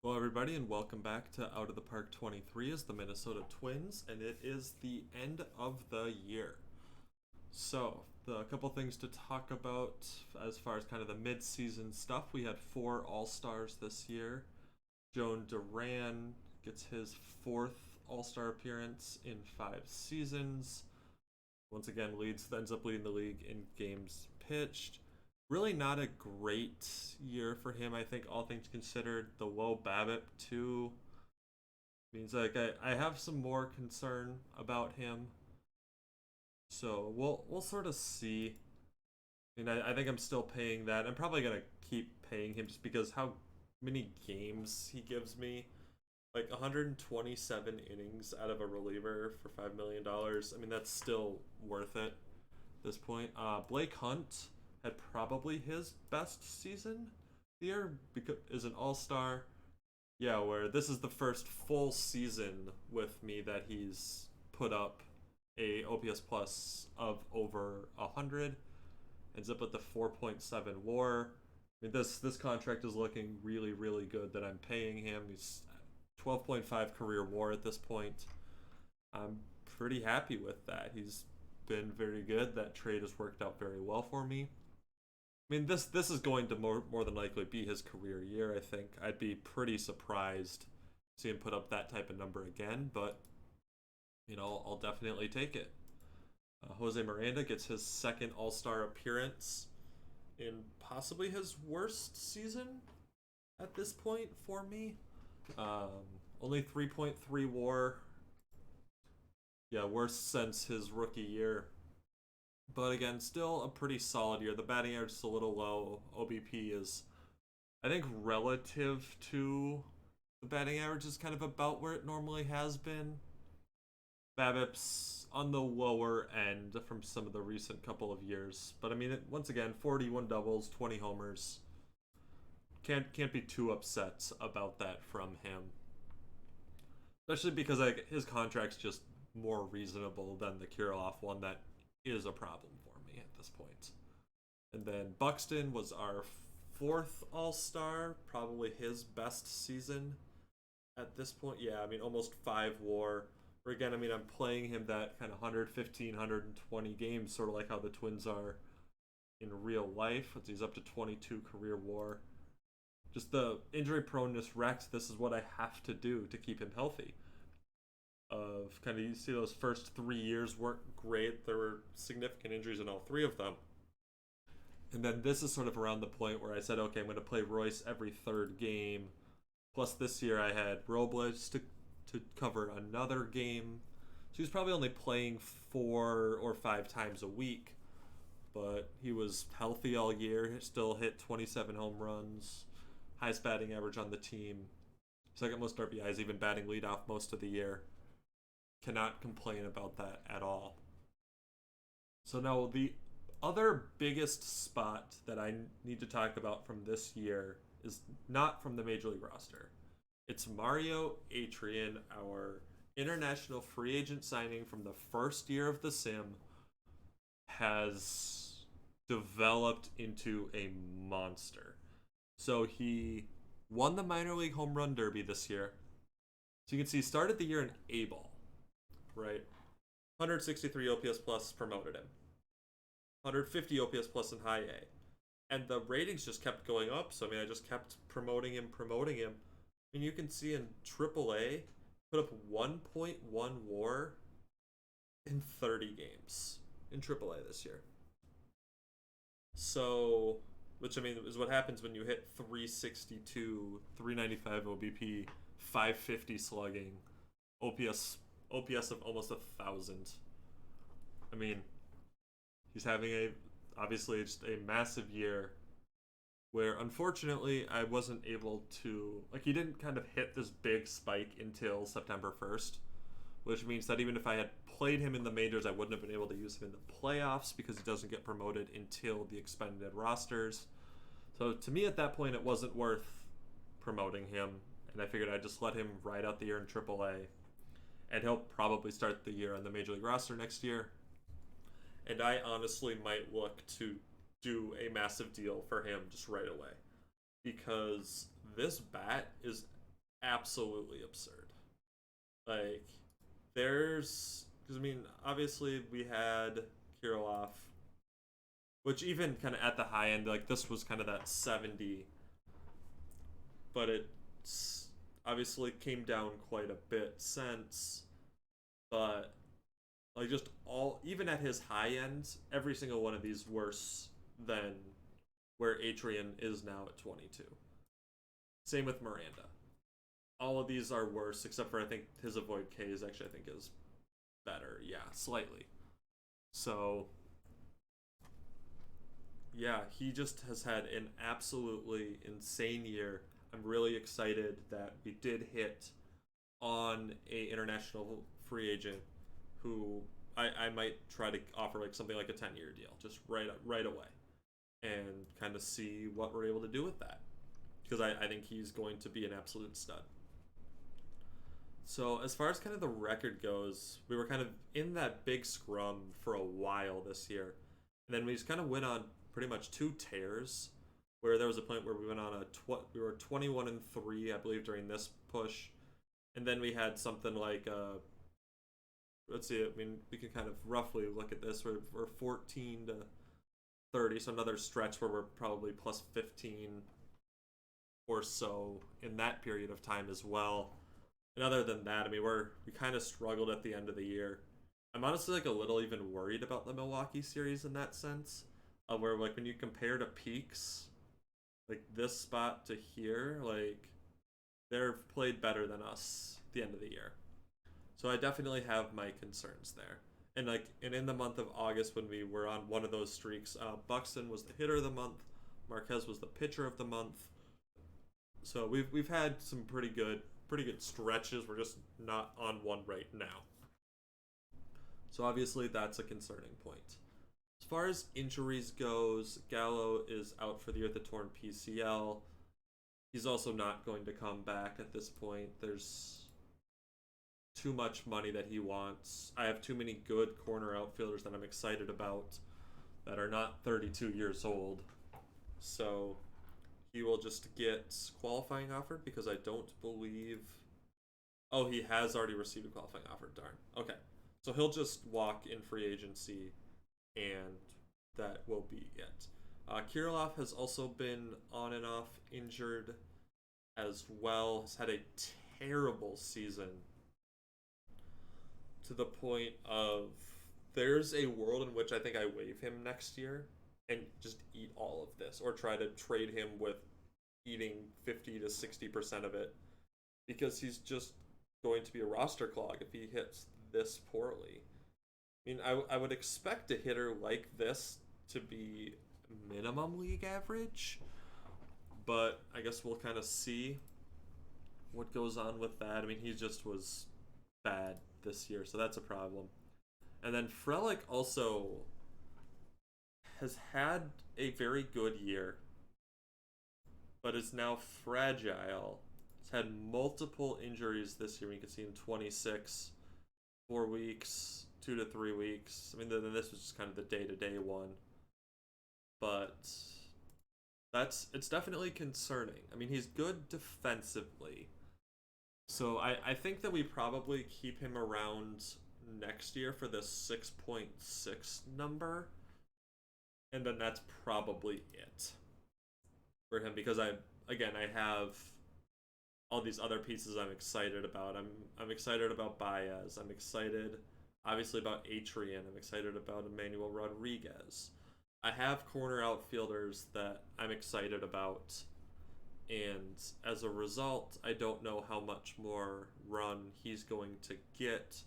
Hello, everybody, and welcome back to Out of the Park 23 as the Minnesota Twins, and it is the end of the year. So, a couple things to talk about as far as kind of the mid-season stuff. We had four All-Stars this year. Joan Duran gets his fourth All-Star appearance in 5 seasons. Once again, ends up leading the league in games pitched. Really not a great year for him, I think, all things considered. The low BABIP too means like I have some more concern about him. So we'll sort of see. I think I'm still paying that. I'm probably gonna keep paying him just because how many games he gives me. Like 127 innings out of a reliever for $5 million. That's still worth it at this point. Blake Hunt had probably his best season year because is an all-star. Yeah, where this is the first full season with me that he's put up a OPS plus of over 100. Ends up with the 4.7 WAR. This contract is looking really good that I'm paying him. He's 12.5 career WAR at this point. I'm pretty happy with that. He's been very good. That trade has worked out very well for me. This is going to more than likely be his career year. I think I'd be pretty surprised to see him put up that type of number again, but I'll definitely take it. Jose Miranda gets his second All-Star appearance in possibly his worst season at this point for me. Only 3.3 WAR. Yeah, worst since his rookie year. But again, still a pretty solid year. The batting average is a little low. OBP is, I think, relative to the batting average is kind of about where it normally has been. BABIP's on the lower end from some of the recent couple of years. But once again, 41 doubles, 20 homers. Can't be too upset about that from him. Especially because his contract's just more reasonable than the Kirilloff one that is a problem for me at this point. And then Buxton was our fourth All-Star, probably his best season at this point. Yeah, almost 5 WAR. Where again, I'm playing him that kind of 115, 120 games, sort of like how the Twins are in real life. He's up to 22 career WAR. Just the injury proneness wrecked. This is what I have to do to keep him healthy. You see those first 3 years weren't great. There were significant injuries in all 3 of them. And then this is sort of around the point where I said, okay, I'm going to play Royce every 3rd game. Plus this year I had Robles to cover another game. So he was probably only playing 4 or 5 times a week. But he was healthy all year. Still hit 27 home runs. Highest batting average on the team. Second most RBIs, even batting leadoff most of the year. Cannot complain about that at all. So now the other biggest spot that I need to talk about from this year is not from the Major League roster. It's Mario Adrian, our international free agent signing from the first year of the sim, has developed into a monster. So he won the minor league home run derby this year. So you can see he started the year in A-ball. Right, 163 OPS plus promoted him, 150 OPS plus in high A, and the ratings just kept going up. So I just kept promoting him. You can see in AAA put up 1.1 WAR in 30 games in AAA this year. So, which is what happens when you hit 362, 395 OBP, 550 slugging, OPS of almost 1,000. He's having obviously just a massive year where unfortunately I wasn't able to, he didn't kind of hit this big spike until September 1st, which means that even if I had played him in the majors, I wouldn't have been able to use him in the playoffs because he doesn't get promoted until the expanded rosters. So to me at that point, it wasn't worth promoting him, and I figured I'd just let him ride out the year in AAA. And he'll probably start the year on the Major League roster next year. And I honestly might look to do a massive deal for him just right away. Because this bat is absolutely absurd. Like, there's because I mean, obviously we had Kirilov, which even kind of at the high end, like this was kind of that 70, but it obviously came down quite a bit since. But like just all, even at his high end, every single one of these worse than where Atrian is now at 22. Same with Miranda. All of these are worse, except for I think his avoid K is actually I think is better. Yeah, slightly. So yeah, he just has had an absolutely insane year. I'm really excited that we did hit on a international free agent who I might try to offer like something like a 10-year deal just right away and kind of see what we're able to do with that because I think he's going to be an absolute stud. So as far as kind of the record goes, we were kind of in that big scrum for a while this year, and then we just kind of went on pretty much two tears, where there was a point where we went on we were 21-3 I believe during this push, and then we had something like let's see, I mean we can kind of roughly look at this. We're 14-30, so another stretch where we're probably plus 15 or so in that period of time as well. And other than that, I mean, we kind of struggled at the end of the year. I'm honestly like a little even worried about the Milwaukee series in that sense, where like when you compare to peaks, like this spot to here, like they're played better than us at the end of the year. So I definitely have my concerns there. And in the month of August when we were on one of those streaks, Buxton was the hitter of the month, Marquez was the pitcher of the month. So we've had some pretty good stretches. We're just not on one right now. So obviously that's a concerning point. As far as injuries goes, Gallo is out for the year with a torn PCL. He's also not going to come back at this point. There's too much money that he wants. I have too many good corner outfielders that I'm excited about that are not 32 years old. So he will just get qualifying offer because I don't believe. Oh, he has already received a qualifying offer. Darn. Okay. So he'll just walk in free agency, and that will be it. Kirilov has also been on and off injured as well. Has had a terrible season to the point of there's a world in which I think I waive him next year and just eat all of this or try to trade him with eating 50 to 60% of it because he's just going to be a roster clog if he hits this poorly. I mean, I would expect a hitter like this to be minimum league average, but I guess we'll kind of see what goes on with that. I mean, he just was bad this year, so that's a problem. And then Frelick also has had a very good year, but is now fragile. He's had multiple injuries this year. You can see in 26, 4 weeks, 2 to 3 weeks. I mean, then this was just kind of the day-to-day one. But it's definitely concerning. I mean, he's good defensively. So I think that we probably keep him around next year for the 6.6 number. And then that's probably it for him because I have all these other pieces I'm excited about. I'm excited about Baez. I'm excited obviously about Atrian. I'm excited about Emmanuel Rodriguez. I have corner outfielders that I'm excited about. And as a result, I don't know how much more run he's going to get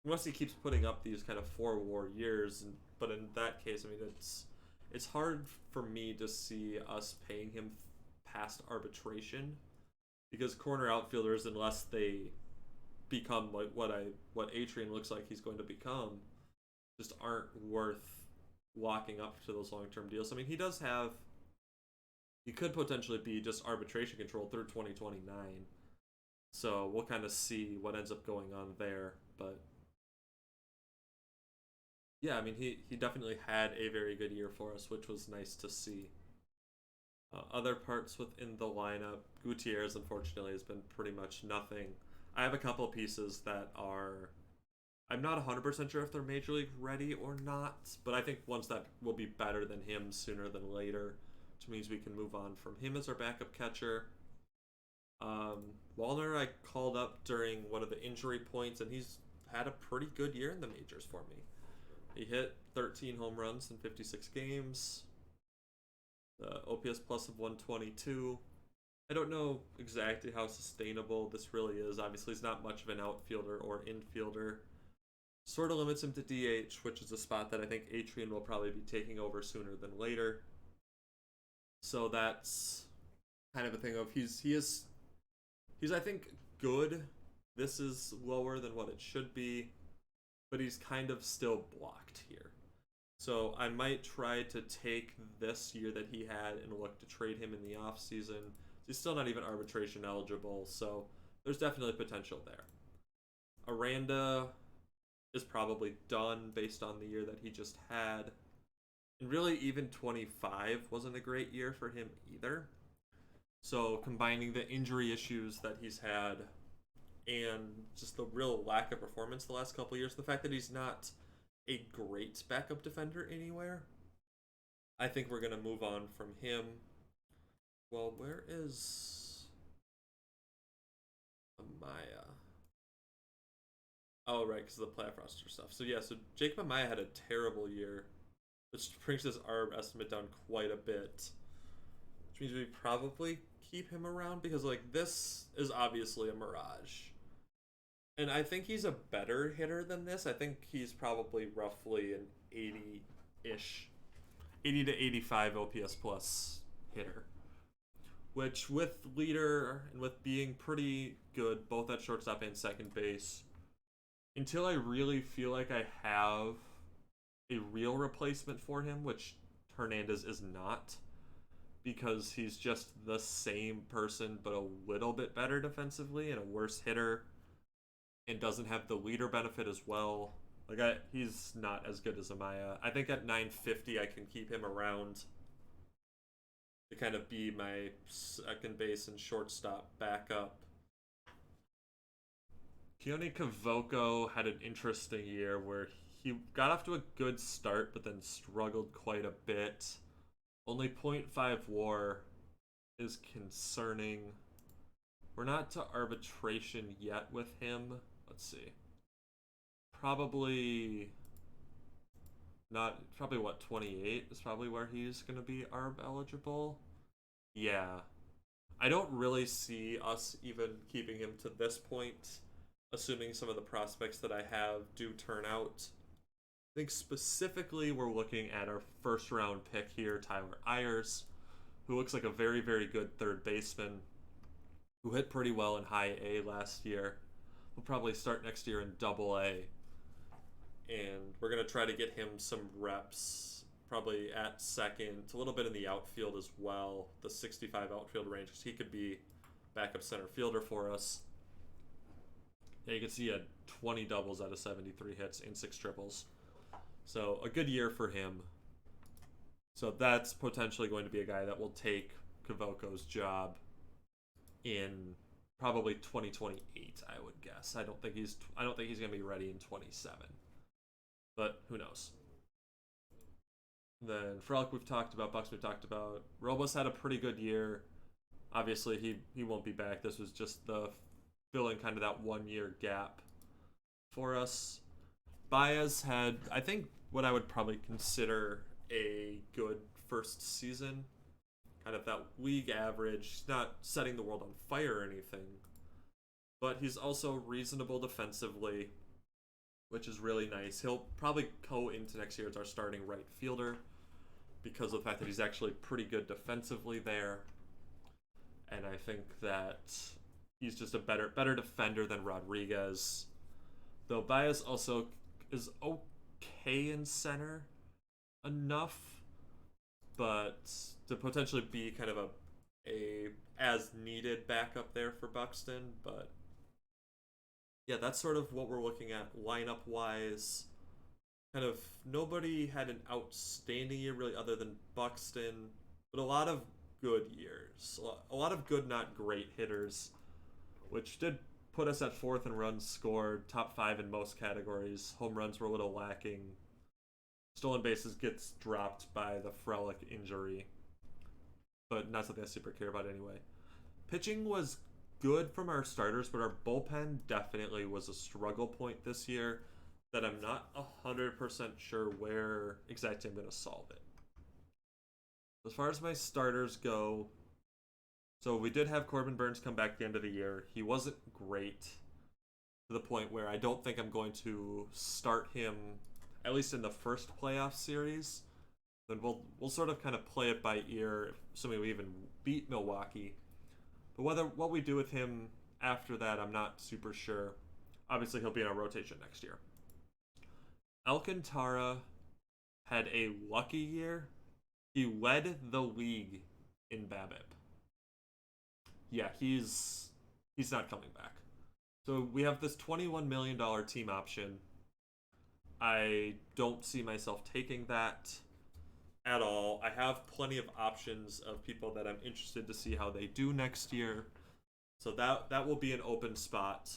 unless he keeps putting up these kind of 4 WAR years. But in that case, I mean, it's hard for me to see us paying him past arbitration because corner outfielders, unless they become like what Atrian looks like he's going to become, just aren't worth locking up to those long-term deals. I mean, he could potentially be just arbitration control through 2029. So we'll kind of see what ends up going on there. But yeah, I mean, he definitely had a very good year for us, which was nice to see. Other parts within the lineup, Gutierrez unfortunately has been pretty much nothing. I have a couple of pieces that are. I'm not 100% sure if they're major league ready or not, but I think ones that will be better than him sooner than later, which means we can move on from him as our backup catcher. Wallner, I called up during one of the injury points, and he's had a pretty good year in the majors for me. He hit 13 home runs in 56 games, the OPS plus of 122. I don't know exactly how sustainable this really is. Obviously, he's not much of an outfielder or infielder. Sort of limits him to DH, which is a spot that I think Atrian will probably be taking over sooner than later. So that's kind of a thing of he's I think good. This is lower than what it should be, but he's kind of still blocked here. So I might try to take this year that he had and look to trade him in the offseason. He's still not even arbitration eligible, so there's definitely potential there. Aranda is probably done based on the year that he just had. And really, even 25 wasn't a great year for him either. So combining the injury issues that he's had and just the real lack of performance the last couple of years, the fact that he's not a great backup defender anywhere, I think we're going to move on from him. Well, where is Amaya? Oh, right, because of the playoff roster stuff. So, yeah, so Jacob Amaya had a terrible year, which brings his ARB estimate down quite a bit, which means we probably keep him around because, like, this is obviously a mirage. And I think he's a better hitter than this. I think he's probably roughly an 80-ish, 80 to 85 OPS plus hitter. Which, with leader and with being pretty good both at shortstop and second base, until I really feel like I have a real replacement for him, which Hernandez is not, because he's just the same person but a little bit better defensively and a worse hitter, and doesn't have the leader benefit as well. He's not as good as Amaya. I think at 950 I can keep him around to kind of be my second base and shortstop backup. Keone Kavoko had an interesting year where he got off to a good start but then struggled quite a bit. Only .5 WAR is concerning. We're not to arbitration yet with him. Let's see. Probably not. Probably what, 28 is probably where he's going to be ARB eligible. Yeah. I don't really see us even keeping him to this point, assuming some of the prospects that I have do turn out. I think specifically we're looking at our first round pick here, Tyler Ayers, who looks like a very, very good third baseman, who hit pretty well in high A last year. He'll probably start next year in double A. And we're going to try to get him some reps, probably at second, a little bit in the outfield as well, the 65 outfield range, because he could be backup center fielder for us. Yeah, you can see he had 20 doubles out of 73 hits and 6 triples. So a good year for him. So that's potentially going to be a guy that will take Kavoko's job in probably 2028, I would guess. I don't think he's going to be ready in 27. But who knows? Then Frelick we've talked about, Bucks we've talked about. Robles had a pretty good year. Obviously he won't be back. This was just the filling kind of that 1 year gap for us. Baez had, I think, what I would probably consider a good first season. Kind of that league average. He's not setting the world on fire or anything, but he's also reasonable defensively, which is really nice. He'll probably go into next year as our starting right fielder because of the fact that he's actually pretty good defensively there. And I think that he's just a better defender than Rodriguez. Though Baez also is okay in center enough, but to potentially be kind of a as needed backup there for Buxton. But yeah, that's sort of what we're looking at lineup wise. Kind of nobody had an outstanding year really other than Buxton, but a lot of good years. A lot of good, not great hitters, which did put us at fourth in runs scored, top five in most categories. Home runs were a little lacking. Stolen bases gets dropped by the Frelick injury, but not something I super care about anyway. Pitching was good from our starters, but our bullpen definitely was a struggle point this year that I'm not 100% sure where exactly I'm going to solve it. As far as my starters go, so we did have Corbin Burns come back at the end of the year. He wasn't great to the point where I don't think I'm going to start him, at least in the first playoff series. Then we'll sort of kind of play it by ear, assuming we even beat Milwaukee. But what we do with him after that, I'm not super sure. Obviously, he'll be in our rotation next year. Alcantara had a lucky year. He led the league in BABIP. Yeah, he's not coming back. So we have this $21 million team option. I don't see myself taking that at all. I have plenty of options of people that I'm interested to see how they do next year. So that will be an open spot.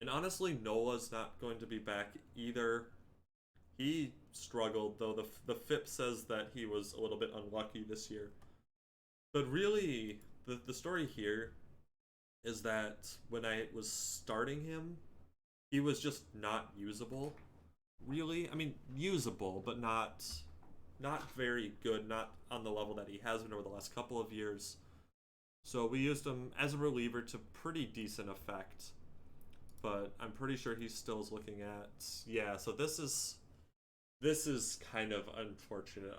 And honestly, Nola's not going to be back either. He struggled, though the FIP says that he was a little bit unlucky this year. But really, the story here is that when I was starting him, he was just not usable. Really, I mean, usable, but not very good, not on the level that he has been over the last couple of years. So we used him as a reliever to pretty decent effect. But I'm pretty sure he still is looking at, yeah, so this is kind of unfortunate.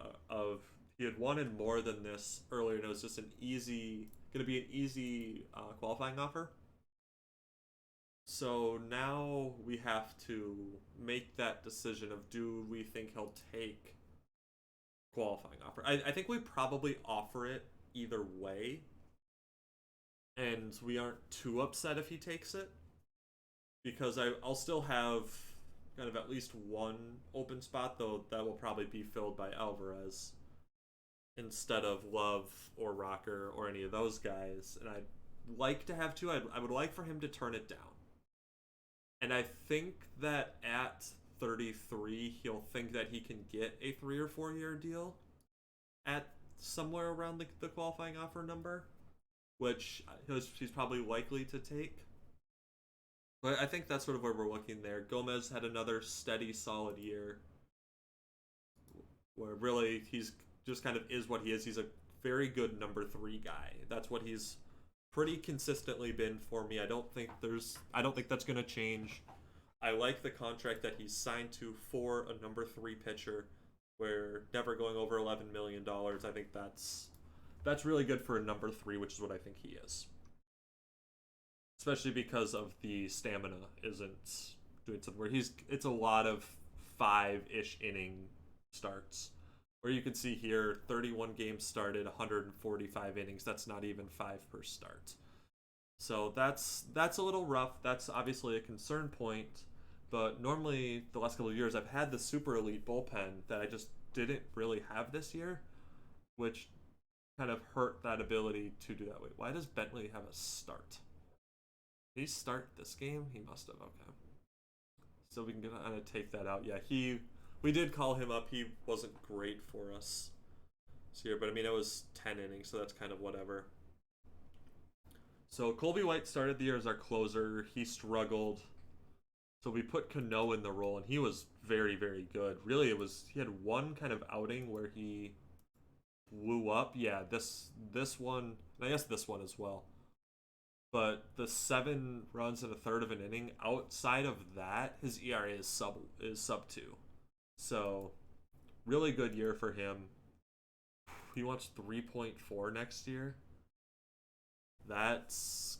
He had wanted more than this earlier, and it was just going to be an easy qualifying offer. So now we have to make that decision of, do we think he'll take qualifying offer? I think we probably offer it either way, and we aren't too upset if he takes it, because I'll still have kind of at least one open spot, though that will probably be filled by Alvarez instead of Love or Rocker or any of those guys. And I'd like to have two. I would like for him to turn it down. And I think that at 33, he'll think that he can get a 3 or 4 year deal at somewhere around the qualifying offer number, which he's probably likely to take. But I think that's sort of where we're looking there. Gomez had another steady, solid year where really he's just kind of is what he is. He's a very good number 3 guy. That's what he's pretty consistently been for me. I don't think that's going to change. I like the contract that he's signed to for a number 3 pitcher, where never going over $11 million. I think that's really good for a number 3, which is what I think he is. Especially because of the stamina isn't doing something where it's a lot of 5-ish inning starts. Where you can see here, 31 games started, 145 innings. That's not even 5 per start. So that's a little rough. That's obviously a concern point. But normally, the last couple of years, I've had the super elite bullpen that I just didn't really have this year, which kind of hurt that ability to do that. Wait, why does Bentley have a start? Did he start this game? He must have. Okay. So we can kind of take that out. Yeah, we did call him up. He wasn't great for us this year, but I mean, it was 10 innings, so that's kind of whatever. So Colby White started the year as our closer. He struggled. So we put Cano in the role, and he was very, very good. Really, he had one kind of outing where he blew up. Yeah, this one, and I guess this one as well. But the 7 runs in a third of an inning, outside of that, his ERA is sub 2. So, really good year for him. He wants 3.4 next year. That's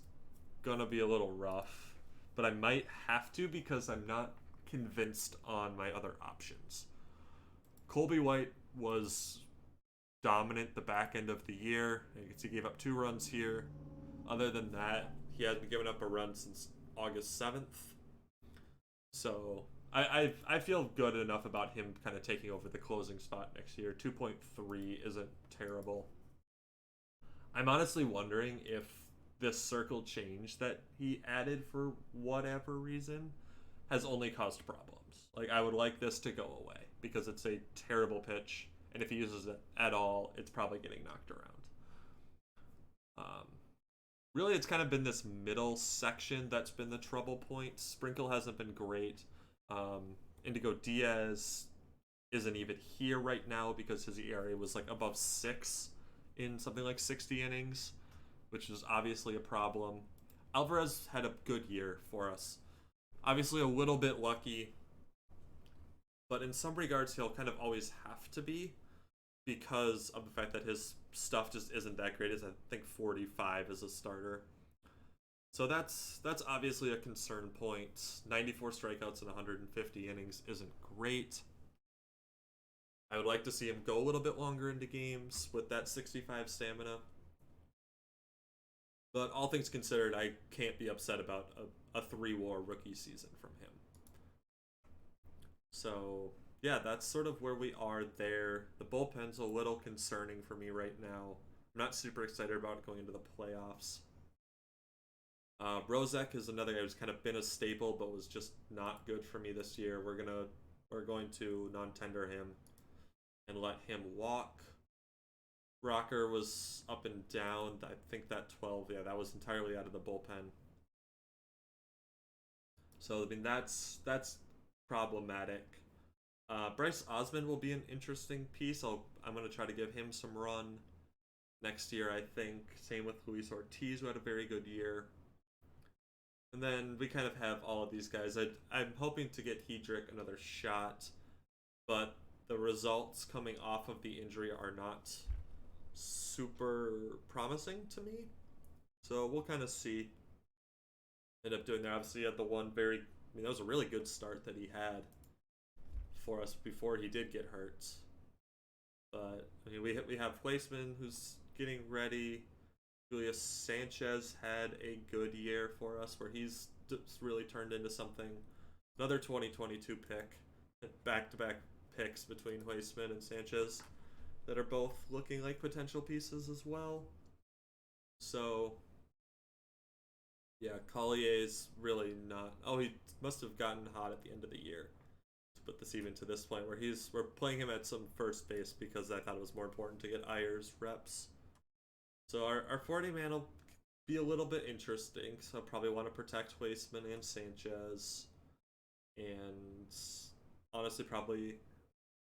gonna be a little rough, but I might have to because I'm not convinced on my other options. Colby White was dominant the back end of the year. You can see he gave up 2 runs here. Other than that, he hasn't given up a run since August 7th. So I feel good enough about him kind of taking over the closing spot next year. 2.3 isn't terrible. I'm honestly wondering if this circle change that he added for whatever reason has only caused problems. Like, I would like this to go away because it's a terrible pitch, and if he uses it at all, it's probably getting knocked around. Um, Really, it's kind of been this middle section that's been the trouble point. Sprinkle hasn't been great. Indigo Diaz isn't even here right now because his ERA was like above 6 in something like 60 innings, which is obviously a problem. Alvarez had a good year for us. Obviously, a little bit lucky, but in some regards, he'll kind of always have to be because of the fact that his stuff just isn't that great. As I think 45 as a starter. So that's obviously a concern point. 94 strikeouts in 150 innings isn't great. I would like to see him go a little bit longer into games with that 65 stamina. But all things considered, I can't be upset about a 3-WAR rookie season from him. So, yeah, that's sort of where we are there. The bullpen's a little concerning for me right now. I'm not super excited about it going into the playoffs. Rozek is another guy who's kind of been a staple, but was just not good for me this year. We're going to non-tender him and let him walk. Rocker was up and down. I think that 12, yeah, that was entirely out of the bullpen. So I mean that's problematic. Bryce Osmond will be an interesting piece. I'm going to try to give him some run next year, I think. Same with Luis Ortiz, who had a very good year. And then we kind of have all of these guys. I'm hoping to get Hedrick another shot, but the results coming off of the injury are not super promising to me. So we'll kind of see. End up doing that. Obviously, he had the one that was a really good start that he had for us before he did get hurt. But I mean, we have Weissman who's getting ready. Julius Sanchez had a good year for us where he's just really turned into something. Another 2022 pick. Back-to-back picks between Weissman and Sanchez that are both looking like potential pieces as well. So, yeah, Collier's really not... Oh, he must have gotten hot at the end of the year to put this even to this point where we're playing him at some first base because I thought it was more important to get Ayers reps. So our 40-man will be a little bit interesting, so I probably want to protect Weissman and Sanchez. And honestly, probably...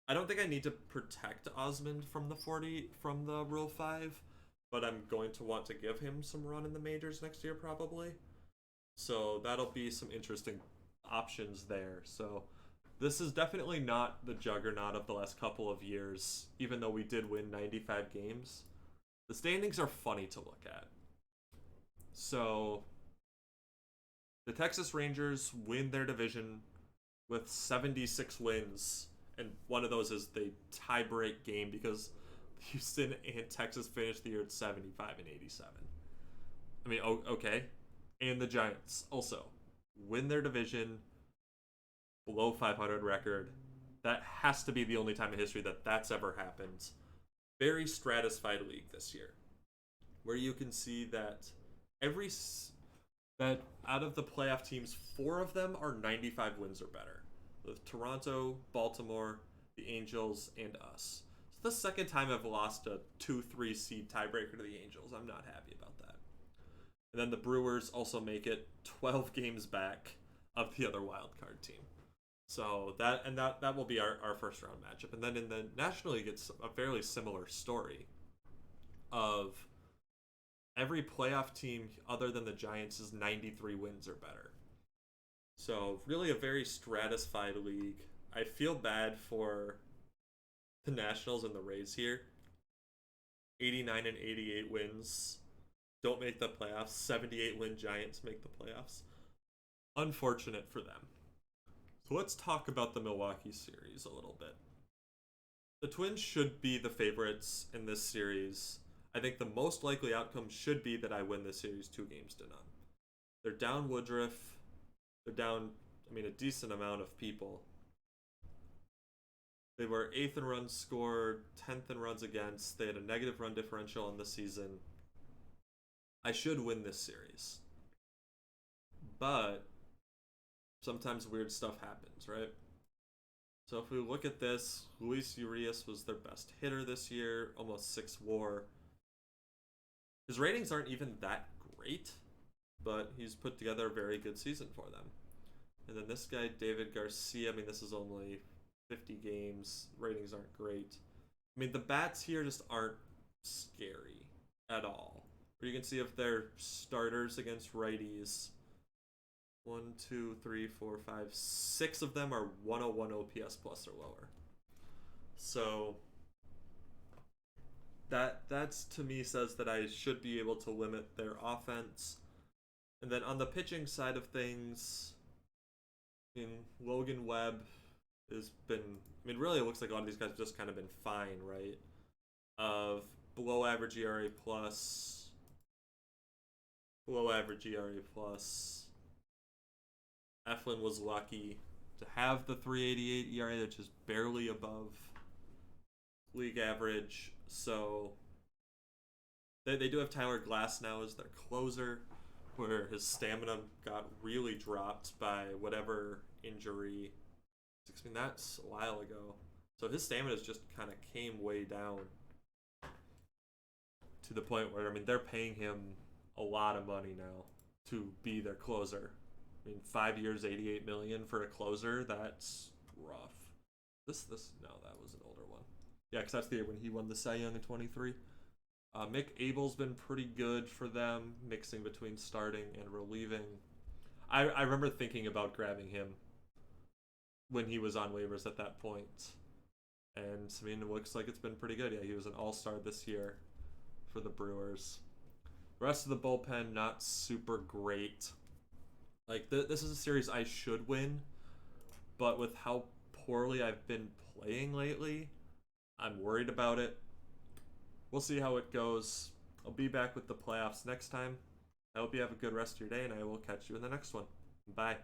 I don't think I need to protect Osmond from the Rule 5, but I'm going to want to give him some run in the majors next year, probably. So that'll be some interesting options there. So this is definitely not the juggernaut of the last couple of years, even though we did win 95 games. The standings are funny to look at. So the Texas Rangers win their division with 76 wins, and one of those is the tie-break game because Houston and Texas finished the year at 75 and 87. I mean, okay. And the Giants also win their division, below 500 record. That has to be the only time in history that that's ever happened. Very stratified league this year, where you can see that that out of the playoff teams, 4 of them are 95 wins or better. With Toronto, Baltimore, the Angels, and us. It's the second time I've lost a 2-3 seed tiebreaker to the Angels. I'm not happy about that. And then the Brewers also make it 12 games back of the other wild card team. So that will be our first round matchup. And then in the National League, it's a fairly similar story of every playoff team other than the Giants is 93 wins or better. So really a very stratified league. I feel bad for the Nationals and the Rays here. 89 and 88 wins don't make the playoffs. 78 win Giants make the playoffs. Unfortunate for them. So let's talk about the Milwaukee series a little bit. The Twins should be the favorites in this series. I think the most likely outcome should be that I win this series 2-0. They're down Woodruff. They're down, a decent amount of people. They were 8th in runs scored, 10th in runs against. They had a negative run differential in the season. I should win this series. But sometimes weird stuff happens, right? So if we look at this, Luis Urias was their best hitter this year, almost 6 WAR. His ratings aren't even that great, but he's put together a very good season for them. And then this guy, David Garcia, I mean, this is only 50 games. Ratings aren't great. I mean, the bats here just aren't scary at all. Or you can see if they're starters against righties. 1, 2, 3, 4, 5, 6 of them are 101 OPS plus or lower. So that's to me says that I should be able to limit their offense. And then on the pitching side of things, I mean, Logan Webb has been, I mean, really it looks like a lot of these guys have just kind of been fine, right? Of below average ERA plus, below average ERA plus. Eflin was lucky to have the 388 ERA, which is barely above league average. So they do have Tyler Glass now as their closer, where his stamina got really dropped by whatever injury. I mean, that's a while ago. So his stamina just kind of came way down to the point where, I mean, they're paying him a lot of money now to be their closer. I mean, 5 years, 88 million for a closer, that's rough. No, that was an older one. Yeah, because that's the year when he won the Cy Young in 23. Mick Abel's been pretty good for them, mixing between starting and relieving. I remember thinking about grabbing him when he was on waivers at that point. And, I mean, it looks like it's been pretty good. Yeah, he was an all-star this year for the Brewers. The rest of the bullpen, not super great. Like, this is a series I should win, but with how poorly I've been playing lately, I'm worried about it. We'll see how it goes. I'll be back with the playoffs next time. I hope you have a good rest of your day, and I will catch you in the next one. Bye.